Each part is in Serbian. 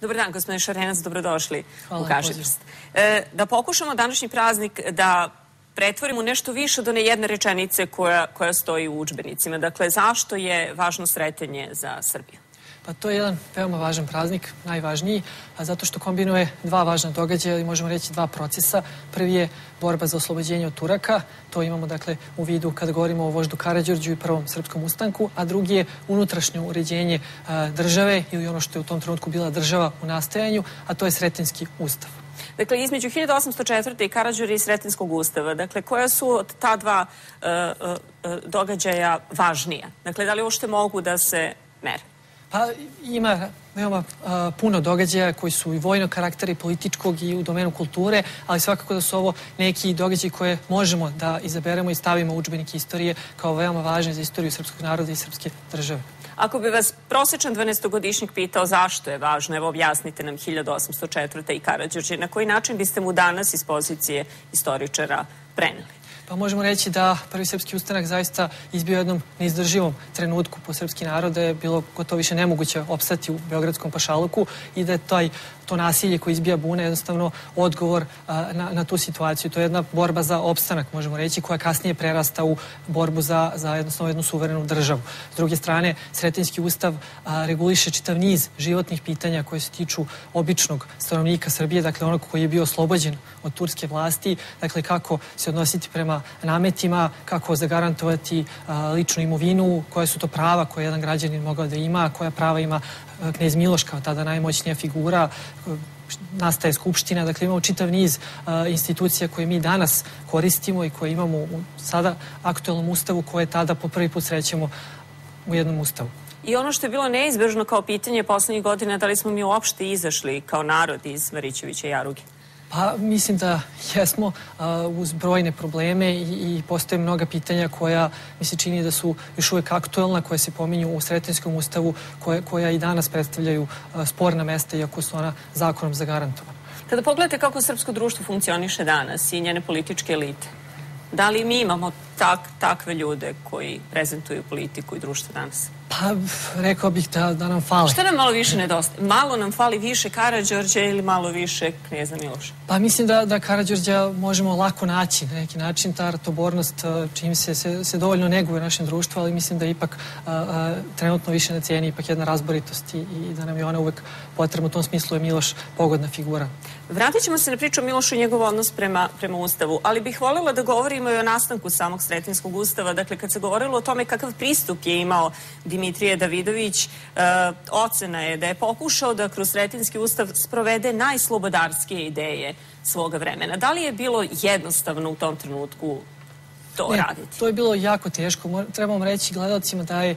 Dobar dan, gospodine Šarenac, dobrodošli u Kažeprst. Da pokušamo današnji praznik da pretvorimo nešto više od one jedne rečenice koja stoji u udžbenicima. Dakle, zašto je važno Sretenje za Srbiju? Pa to je jedan veoma važan praznik, najvažniji, zato što kombinuje dva važna događaja ili možemo reći dva procesa. Prvi je borba za oslobođenje od Turaka, to imamo dakle u vidu kada govorimo o voždu Karađorđu i prvom srpskom ustanku, a drugi je unutrašnje uređenje države ili ono što je u tom trenutku bila država u nastajanju, a to je Sretenjski ustav. Dakle, između 1804. i Karađorđa i Sretenjskog ustava, dakle, koja su od ta dva događaja važnija? Dakle, da li uopšte mogu da se mere? Pa ima veoma puno događaja koji su i vojnog karaktera i političkog i u domenu kulture, ali svakako da su ovo neki događaji koje možemo da izaberemo i stavimo u udžbenik istorije kao veoma važne za istoriju srpskog naroda i srpske države. Ako bi vas prosječan 12-godišnjak pitao zašto je važno, evo objasnite nam 1804. i Karađorđe, na koji način biste mu danas iz pozicije istoričara preneli? Pa možemo reći da prvi srpski ustanak zaista izbio jednom neizdrživom trenutku po srpski narod, da je bilo gotovo više nemoguće opstati u beogradskom pašaluku i da je to nasilje koje izbija bune jednostavno odgovor na tu situaciju. To je jedna borba za opstanak, možemo reći, koja kasnije prerasta u borbu za jednostavno jednu suverenu državu. S druge strane, Sretenjski ustav reguliše čitav niz životnih pitanja koje se tiču običnog stanovnika Srbije, dakle onog koji je bio oslobođen od turske vlasti, dakle kako se odnositi prema nametima, kako zagarantovati ličnu imovinu, koje su to prava koje jedan građanin mogao da ima, koja prava ima knez Miloš kao tada najmoćnija figura, nastaje Skupština, dakle imamo čitav niz institucija koje mi danas koristimo i koje imamo u sada aktuelnom ustavu koje tada po prvi put srećemo u jednom ustavu. I ono što je bilo neizbežno kao pitanje poslednjih godina, da li smo mi uopšte izašli kao narod iz Marićevića jaruge? Pa mislim da jesmo uz brojne probleme i postoje mnoga pitanja koja mi se čini da su još uvek aktuelna, koje se pominju u Sretenjskom ustavu, koja i danas predstavljaju sporna mesta, iako su ona zakonom zagarantovana. Kada pogledate kako srpsko društvo funkcioniše danas i njene političke elite, da li mi imamo takve ljude koji prezentuju politiku i društvo danas? Pa, rekao bih da nam fale. Šta nam malo više nedostaje? Malo nam fali više Karađorđa ili malo više kneza Miloša? Pa mislim da Karađorđa možemo lako naći na neki način. Ta ratobornost čim se dovoljno neguje u našem društvu, ali mislim da ipak trenutno više ne cijeni ipak jedna razboritost i da nam je ona uvek potrebna. U tom smislu je Miloš pogodna figura. Vratit ćemo se na priču o Milošu i njegov odnos prema Ustavu, ali bih voljela da govorimo i o nastanku samog Sretenjskog ustava. Dakle, kad se govorilo o tome kakav pristup je imao Dimitrije Davidović, ocena je da je pokušao da kroz Sretenjski ustav sprovede najslobodarskije ideje svoga vremena. Da li je bilo jednostavno u tom trenutku to raditi? To je bilo jako teško. Trebamo reći gledalcima da je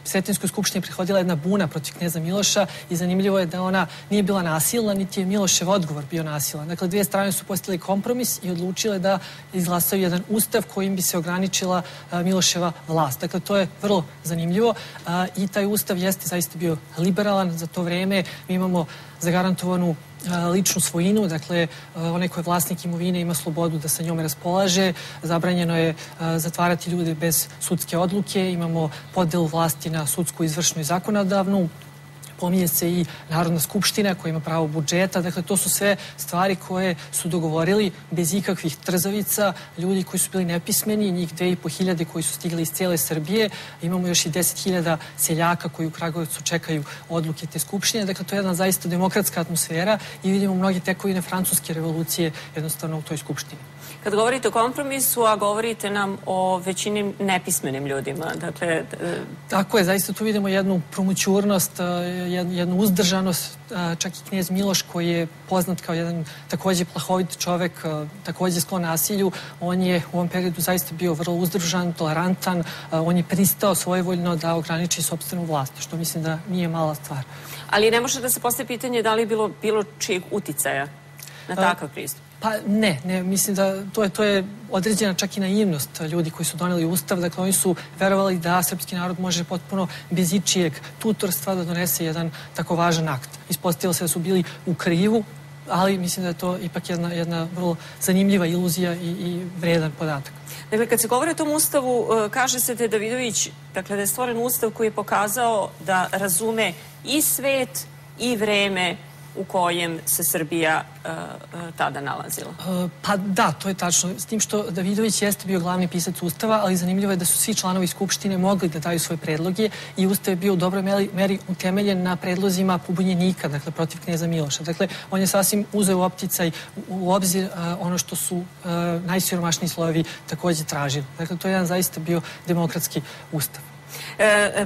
Sretenjskoj skupštini prihodila jedna buna protiv kneza Miloša i zanimljivo je da ona nije bila nasilna, niti je Milošev odgovor bio nasilan. Dakle, dvije strane su postavili kompromis i odlučile da izglasaju jedan ustav kojim bi se ograničila Miloševa vlast. Dakle, to je vrlo zanimljivo i taj ustav jeste zaista bio liberalan za to vreme. Mi imamo zagarantovanu ličnu svojinu, dakle onaj ko je vlasnik imovine ima slobodu da sa njome raspolaže, zabranjeno je zatvarati ljude bez sudske odluke, imamo podelu vlasti na sudsku, izvršnu i zakonodavnu, pominje se i Narodna skupština koja ima pravo budžeta, dakle to su sve stvari koje su dogovorili bez ikakvih trzavica, ljudi koji su bili nepismeni, njih 2500 koji su stigli iz cijele Srbije, imamo još i 10.000 seljaka koji u Kragujevcu čekaju odluke te skupštine, dakle to je jedna zaista demokratska atmosfera i vidimo mnoge tekovine francuske revolucije jednostavno u toj skupštini. Kad govorite o kompromisu, a govorite nam o većini nepismenim ljudima, dakle... Tako je, zaista tu vidimo jednu promućurnost, jednu uzdržanost, čak i knez Miloš koji je poznat kao jedan takođe plahovit čovek, takođe sklon nasilju, on je u ovom periodu zaista bio vrlo uzdržan, tolerantan, on je pristao svojevoljno da ograniči sopstvenu vlast, što mislim da nije mala stvar. Ali ne može da se postavi pitanje da li je bilo čijeg uticaja na takav pristup? Pa ne, mislim da to je određena čak i naivnost ljudi koji su doneli ustav, dakle oni su verovali da srpski narod može potpuno bez ičijeg tutorstva da donese jedan tako važan akt. Ispostavilo se da su bili u krivu, ali mislim da je to ipak jedna vrlo zanimljiva iluzija i vredan podatak. Dakle, kad se govori o tom ustavu, kaže se da je Davidović, dakle da je stvoren ustav koji je pokazao da razume i svet i vreme u kojem se Srbija tada nalazila. Pa da, to je tačno. S tim što Davidović jeste bio glavni pisac Ustava, ali zanimljivo je da su svi članovi Skupštine mogli da daju svoje predloge i Ustav je bio u dobroj meri utemeljen na predlozima pobunjenika, dakle protiv kneza Miloša. Dakle, on je sasvim uzeo opticaj u obzir ono što su najsiromašniji slojevi takođe tražili. Dakle, to je jedan zaista bio demokratski Ustav.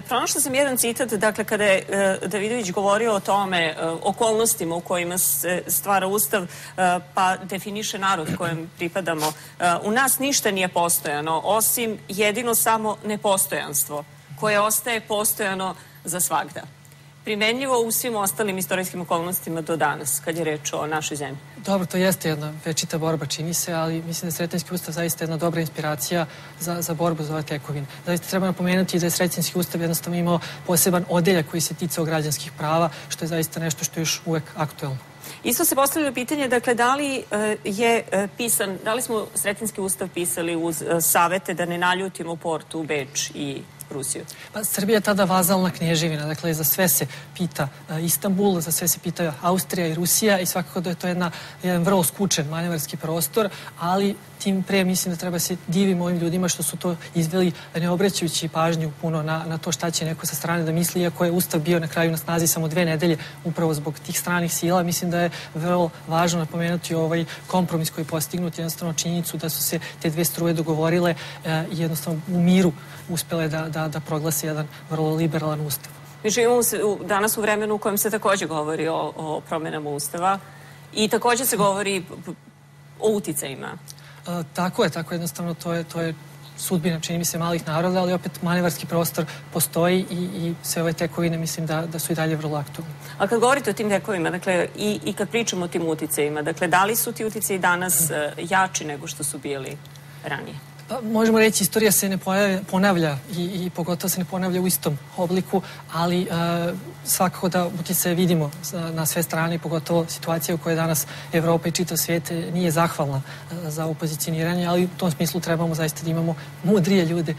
Pronašla sam jedan citat, dakle, kada je Davidović govorio o tome, okolnostima u kojima se stvara Ustav, pa definiše narod kojem pripadamo. U nas ništa nije postojano, osim jedino samo nepostojanstvo, koje ostaje postojano za svagda. Primenljivo u svim ostalim istorijskim okolnostima do danas, kad je reč o našoj zemlji. Dobro, to jeste jedna večita borba, čini se, ali mislim da je Sretenjski ustav zaista jedna dobra inspiracija za borbu za ove tekovine. Zaista treba napomenuti da je Sretenjski ustav jednostavno imao poseban odeljak koji se ticao građanskih prava, što je zaista nešto što je još uvek aktuelno. Isto se postavlja pitanje, dakle, da li je pisan, da li smo Sretenjski ustav pisali uz savete da ne naljutimo Portu, Beč i Rusiju? Pa, Srbija je tada vazalna knježevina, dakle za sve se pita Istanbul, za sve se pita Austrija i Rusija i svakako da je to jedan vrlo skučen manevarski prostor, ali tim pre mislim da treba se divimo ovim ljudima što su to izveli ne obraćajući pažnju puno na to šta će neko sa strane da misli, iako je Ustav bio na kraju na snazi samo 2 nedelje upravo zbog tih stranih sila. Mislim da je vrlo važno napomenuti ovaj kompromis koji je postignut, jednostavno činjenicu da su se te dve struje dogovorile i jednostavno u miru uspele da proglasi jedan vrlo liberalan ustav. Mi živimo danas u vremenu u kojem se takođe govori o promenama Ustava i takođe se govori o uticajima. Tako je, jednostavno to je sudbina, čini mi se, malih naroda, ali opet manevarski prostor postoji i sve ove tekovine mislim da su i dalje vrlo aktualne. A kad govorite o tim tekovima, dakle, i kad pričamo o tim uticajima, dakle, da li su ti uticaji danas jači nego što su bili ranije? Pa, možemo reći, istorija se ne ponavlja i pogotovo se ne ponavlja u istom obliku, ali svakako da uticaje vidimo na sve strane, pogotovo situacija u kojoj danas Evropa i čitav svijet nije zahvalna za opozicioniranje, ali u tom smislu trebamo zaista da imamo mudrije ljude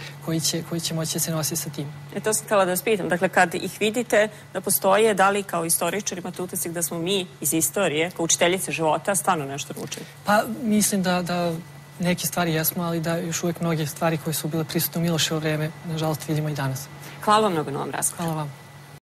koji će moći da se nositi sa tim. To sam htjela da vas pitam, dakle, kad ih vidite da postoje, da li kao istoričar imate utisak da smo mi iz istorije, kao učiteljice života, stvarno nešto naučili? Pa, mislim da neke stvari jesmo, ali da još uvijek mnoge stvari koje su bile prisutne u Miloševo vreme, nažalost, vidimo i danas. Hvala vam mnogo na ovom razgovoru. Hvala vam.